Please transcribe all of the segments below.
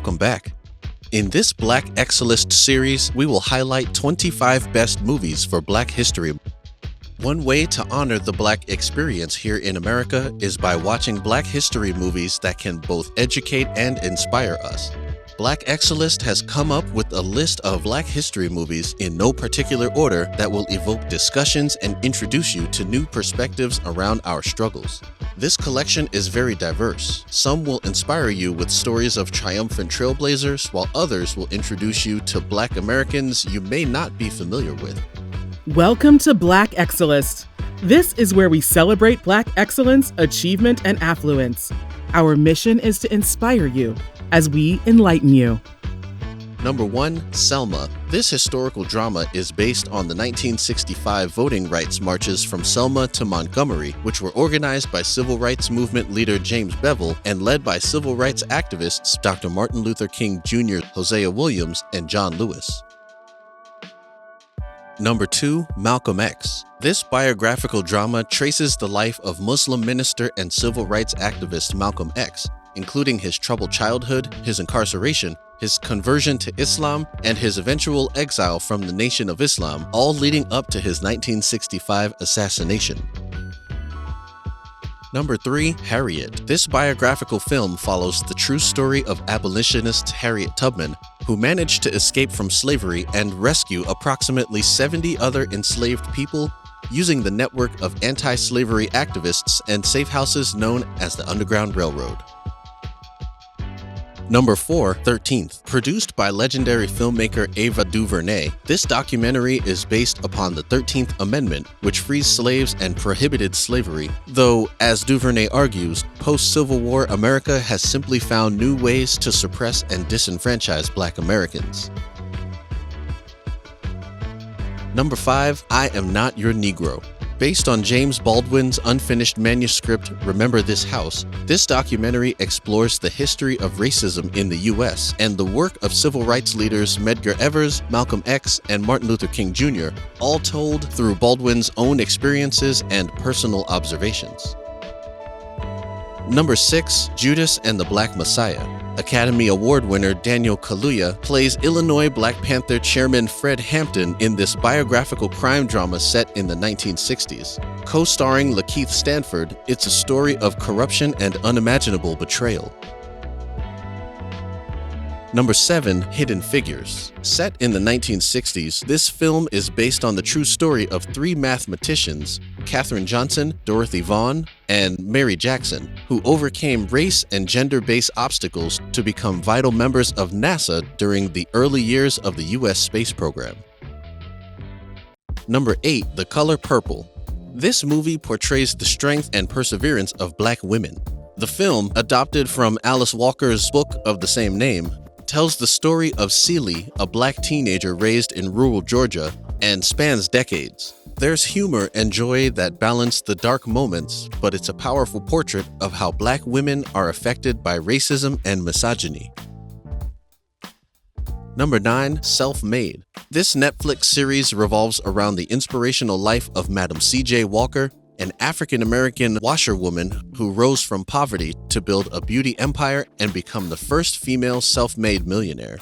welcome back. In this Black Excellist series, we will highlight 25 best movies for Black history. One way to honor the Black experience here in America is by watching Black history movies that can both educate and inspire us. Black Excellist has come up with a list of Black history movies in no particular order that will evoke discussions and introduce you to new perspectives around our struggles. This collection is very diverse. Some will inspire you with stories of triumphant trailblazers, while others will introduce you to Black Americans you may not be familiar with. Welcome to Black Excellist. This is where we celebrate Black excellence, achievement, and affluence. Our mission is to inspire you as we enlighten you. Number 1, Selma. This historical drama is based on the 1965 voting rights marches from Selma to Montgomery, which were organized by civil rights movement leader James Bevel and led by civil rights activists Dr. Martin Luther King Jr., Hosea Williams, and John Lewis. Number 2, Malcolm X. This biographical drama traces the life of Muslim minister and civil rights activist Malcolm X, including his troubled childhood, his incarceration, his conversion to Islam, and his eventual exile from the Nation of Islam, all leading up to his 1965 assassination. Number 3, Harriet. This biographical film follows the true story of abolitionist Harriet Tubman, who managed to escape from slavery and rescue approximately 70 other enslaved people using the network of anti-slavery activists and safe houses known as the Underground Railroad. Number 4, 13th. Produced by legendary filmmaker Ava DuVernay, this documentary is based upon the 13th Amendment, which frees slaves and prohibited slavery, though, as DuVernay argues, post-Civil War America has simply found new ways to suppress and disenfranchise Black Americans. Number 5, I Am Not Your Negro. Based on James Baldwin's unfinished manuscript, Remember This House, this documentary explores the history of racism in the U.S. and the work of civil rights leaders Medgar Evers, Malcolm X, and Martin Luther King Jr., all told through Baldwin's own experiences and personal observations. Number 6, Judas and the Black Messiah. Academy Award winner Daniel Kaluuya plays Illinois Black Panther chairman Fred Hampton in this biographical crime drama set in the 1960s. Co-starring Lakeith Stanford, it's a story of corruption and unimaginable betrayal. Number 7, Hidden Figures. Set in the 1960s, this film is based on the true story of 3 mathematicians, Katherine Johnson, Dorothy Vaughan, and Mary Jackson, who overcame race and gender-based obstacles to become vital members of NASA during the early years of the U.S. space program. Number 8, The Color Purple. This movie portrays the strength and perseverance of Black women. The film, adopted from Alice Walker's book of the same name, tells the story of Celie, a Black teenager raised in rural Georgia, and spans decades. There's humor and joy that balance the dark moments, but it's a powerful portrait of how Black women are affected by racism and misogyny. Number 9, Self-Made. This Netflix series revolves around the inspirational life of Madam C.J. Walker, an African-American washerwoman who rose from poverty to build a beauty empire and become the first female self-made millionaire.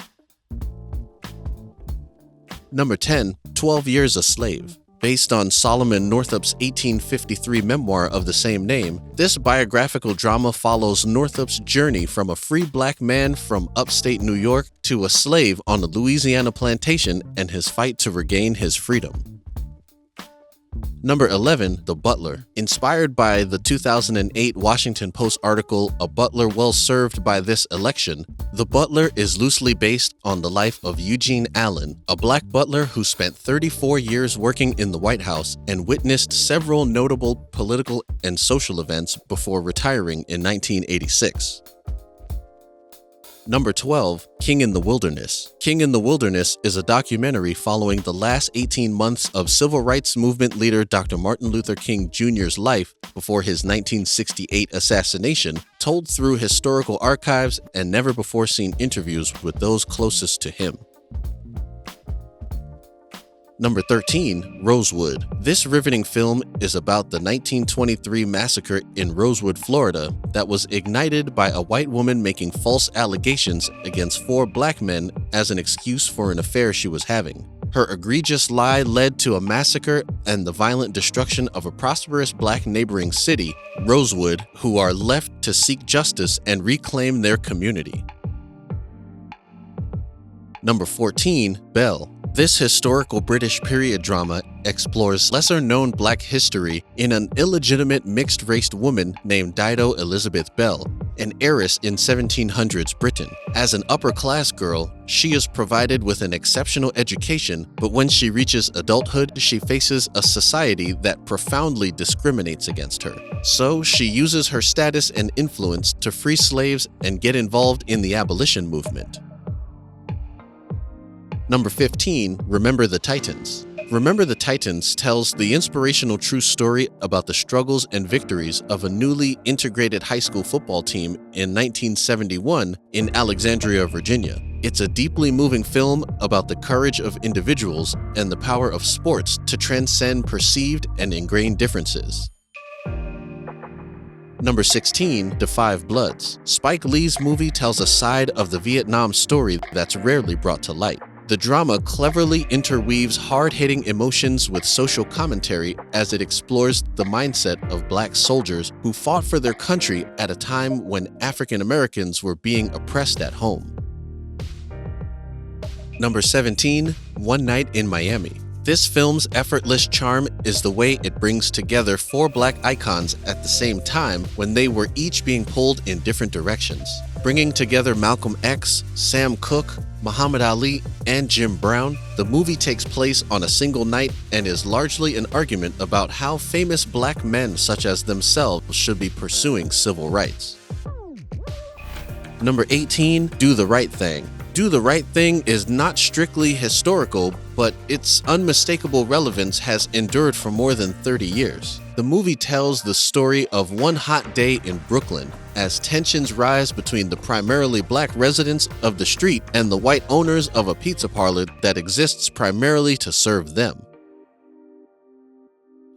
Number 10, 12 Years a Slave. Based on Solomon Northup's 1853 memoir of the same name, this biographical drama follows Northup's journey from a free Black man from upstate New York to a slave on a Louisiana plantation and his fight to regain his freedom. Number 11, The Butler. Inspired by the 2008 Washington Post article, A Butler Well Served by This Election, The Butler is loosely based on the life of Eugene Allen, a Black butler who spent 34 years working in the White House and witnessed several notable political and social events before retiring in 1986. Number 12, King in the Wilderness. King in the Wilderness is a documentary following the last 18 months of civil rights movement leader Dr. Martin Luther King Jr.'s life before his 1968 assassination, told through historical archives and never-before-seen interviews with those closest to him. Number 13, Rosewood. This riveting film is about the 1923 massacre in Rosewood, Florida, that was ignited by a white woman making false allegations against 4 black men as an excuse for an affair she was having. Her egregious lie led to a massacre and the violent destruction of a prosperous black neighboring city, Rosewood, who are left to seek justice and reclaim their community. Number 14, BELLE. This historical British period drama explores lesser-known black history in an illegitimate mixed-raced woman named Dido Elizabeth Bell, an heiress in 1700s Britain. As an upper-class girl, she is provided with an exceptional education, but when she reaches adulthood, she faces a society that profoundly discriminates against her. So she uses her status and influence to free slaves and get involved in the abolition movement. Number 15, Remember the Titans. Remember the Titans tells the inspirational true story about the struggles and victories of a newly integrated high school football team in 1971 in Alexandria, Virginia. It's a deeply moving film about the courage of individuals and the power of sports to transcend perceived and ingrained differences. Number 16, The Five Bloods. Spike Lee's movie tells a side of the Vietnam story that's rarely brought to light. The drama cleverly interweaves hard-hitting emotions with social commentary as it explores the mindset of black soldiers who fought for their country at a time when African Americans were being oppressed at home. Number 17, One Night in Miami. This film's effortless charm is the way it brings together 4 black icons at the same time when they were each being pulled in different directions. Bringing together Malcolm X, Sam Cooke, Muhammad Ali, and Jim Brown, the movie takes place on a single night and is largely an argument about how famous black men such as themselves should be pursuing civil rights. Number 18, Do the Right Thing. Do the Right Thing is not strictly historical, but its unmistakable relevance has endured for more than 30 years. The movie tells the story of one hot day in Brooklyn as tensions rise between the primarily black residents of the street and the white owners of a pizza parlor that exists primarily to serve them.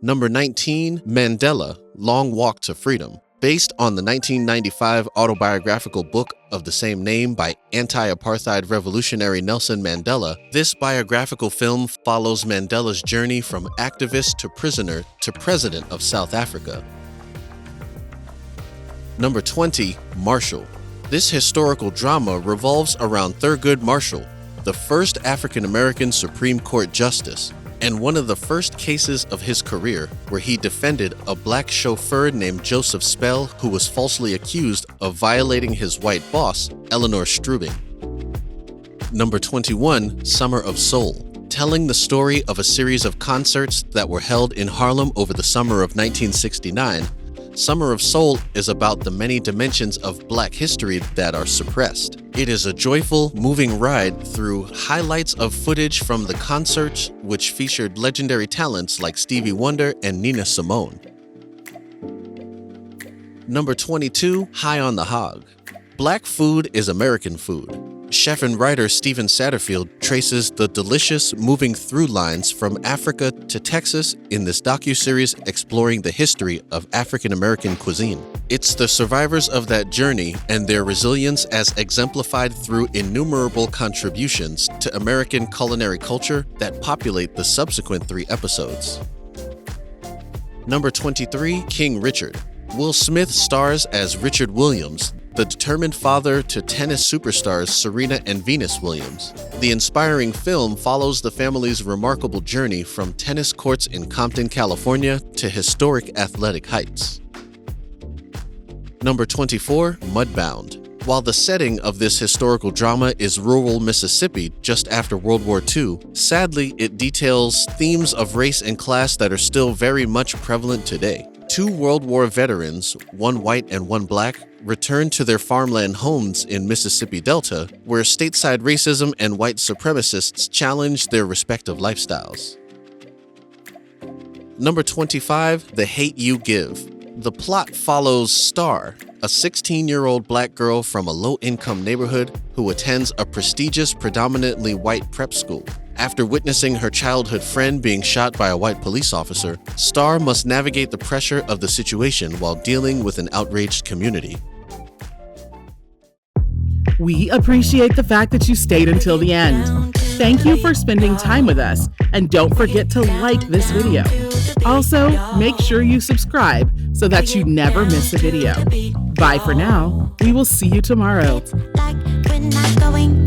Number 19, Mandela, Long Walk to Freedom. Based on the 1995 autobiographical book of the same name by anti-apartheid revolutionary Nelson Mandela, this biographical film follows Mandela's journey from activist to prisoner to president of South Africa. Number 20, Marshall. This historical drama revolves around Thurgood Marshall, the first African-American Supreme Court justice, and one of the first cases of his career where he defended a black chauffeur named Joseph Spell who was falsely accused of violating his white boss, Eleanor Strubing. Number 21, Summer of Soul. Telling the story of a series of concerts that were held in Harlem over the summer of 1969, Summer of Soul is about the many dimensions of black history that are suppressed. It is a joyful, moving ride through highlights of footage from the concerts which featured legendary talents like Stevie Wonder and Nina Simone. Number 22, High on the Hog. Black food is American food. Chef and writer Stephen Satterfield traces the delicious, moving through lines from Africa to Texas in this docuseries exploring the history of African American cuisine. It's the survivors of that journey and their resilience as exemplified through innumerable contributions to American culinary culture that populate the subsequent 3 episodes. Number 23, King Richard. Will Smith stars as Richard Williams, the determined father to tennis superstars Serena and Venus Williams. The inspiring film follows the family's remarkable journey from tennis courts in Compton, California to historic athletic heights. Number 24, Mudbound. While the setting of this historical drama is rural Mississippi just after World War II, sadly it details themes of race and class that are still very much prevalent today. 2 World War veterans, one white and one black, returned to their farmland homes in Mississippi Delta, where stateside racism and white supremacists challenged their respective lifestyles. Number 25, The Hate U Give. The plot follows Star, a 16-year-old black girl from a low-income neighborhood who attends a prestigious, predominantly white prep school. After witnessing her childhood friend being shot by a white police officer, Star must navigate the pressure of the situation while dealing with an outraged community. We appreciate the fact that you stayed until the end. Thank you for spending time with us, and don't forget to like this video. Also, make sure you subscribe so that you never miss a video. Bye for now. We will see you tomorrow. Like we're not going